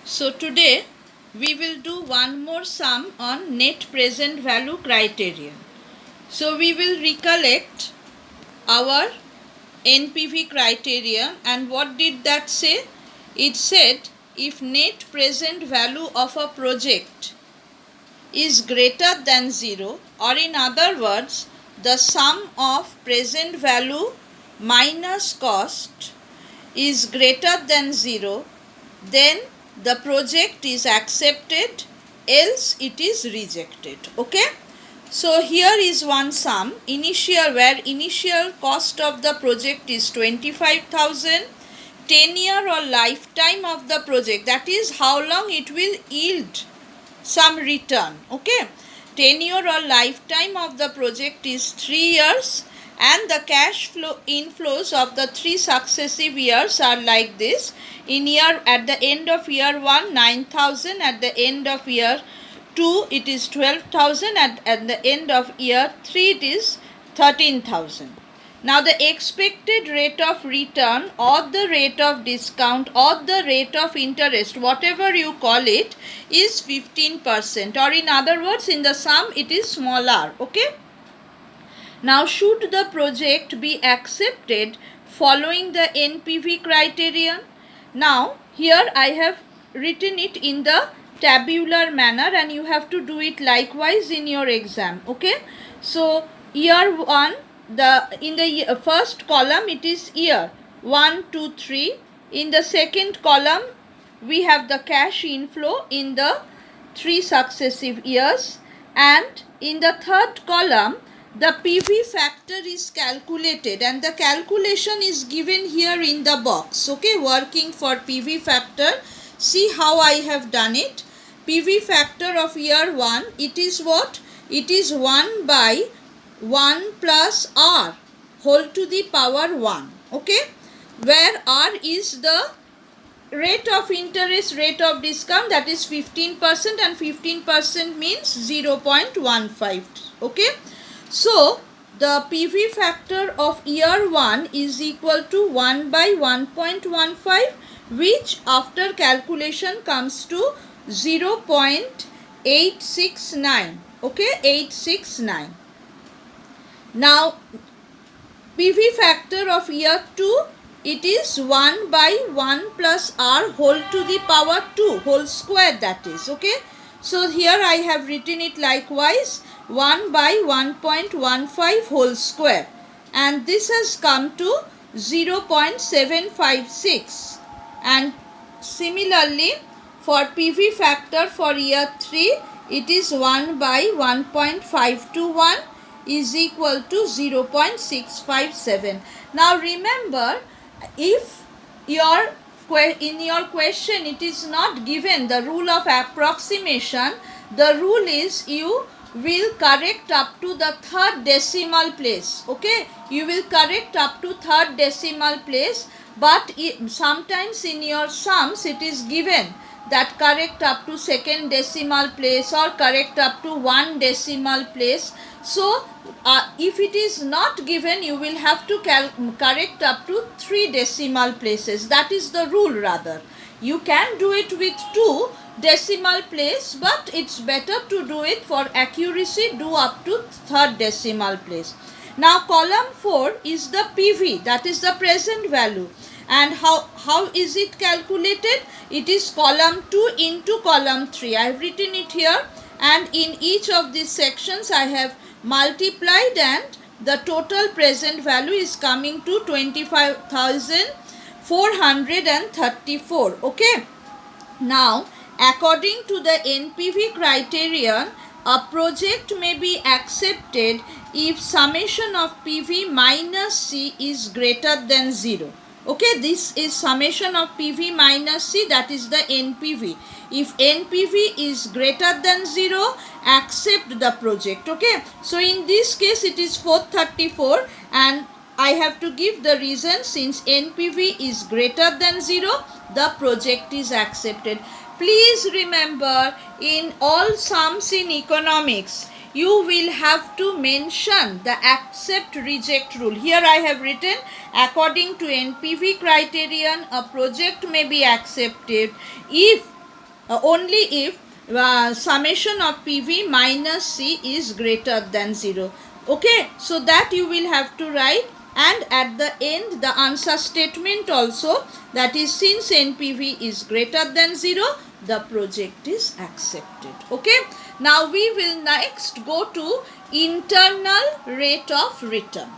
So today we will do one more sum on net present value criterion. So we will recollect our NPV criterion, and what did that say? It said if net present value of a project is greater than 0, or in other words the sum of present value minus cost is greater than 0, then the project is accepted, else it is rejected. Okay, so here is one sum where initial cost of the project is 25,000, 10-year or lifetime of the project, that is how long it will yield some return. Okay, tenure or lifetime of the project is 3 years, and the cash flow inflows of the 3 successive years are like this. At the end of year 1, 9,000, at the end of year 2 it is 12,000, at the end of year 3 it is 13,000. Now the expected rate of return or the rate of discount or the rate of interest, whatever you call it, is 15%, or in other words in the sum it is small r. Okay. Now should the project be accepted following the NPV criterion? Now here I have written it in the tabular manner, and you have to do it likewise in your exam. Okay. So year 1, in the first column it is year 1, 2, 3. In the second column we have the cash inflow in the 3 successive years, and in the third column the PV factor is calculated, and the calculation is given here in the box. Okay, working for PV factor, see how I have done it. PV factor of year 1, it is what? It is 1 by 1 plus r whole to the power 1. Okay, where r is the rate of interest, rate of discount, that is 15%, and 15% means 0.15. Okay, so the PV factor of year 1 is equal to 1 by 1.15, which after calculation comes to 0.869. Okay, 869. Now PV factor of year 2, it is 1 by 1 plus r whole to the power 2 whole square, that is. Okay, so here I have written it likewise, 1 by 1.15 whole square, and this has come to 0.756. and similarly for PV factor for year 3, it is 1 by 1.521 is equal to 0.657. Now remember, if in your question it is not given the rule of approximation, the rule is you will correct up to the third decimal place. Okay, you will correct up to third decimal place, but sometimes in your sums it is given that correct up to second decimal place or correct up to 1 decimal place. So if it is not given, you will have to correct up to 3 decimal places. That is the rule. Rather, you can do it with 2 decimal place, but it's better to do it for accuracy, do up to third decimal place. Now column 4 is the PV, that is the present value. And how is it calculated? It is column 2 into column 3. I have written it here, and in each of these sections I have multiplied, and the total present value is coming to 25,434. Okay. Now according to the NPV criterion, a project may be accepted if summation of PV minus C is greater than 0. Okay, this is summation of PV minus C, that is the NPV. If NPV is greater than 0, accept the project. Okay, so in this case it is 434, and I have to give the reason. Since NPV is greater than 0, the project is accepted. Please remember, in all sums in economics, you will have to mention the accept reject rule. Here I have written, according to NPV criterion, a project may be accepted if only if summation of PV minus C is greater than 0. Okay, so that you will have to write, and at the end the answer statement also, that is, since NPV is greater than 0, the project is accepted. Okay, now we will next go to internal rate of return.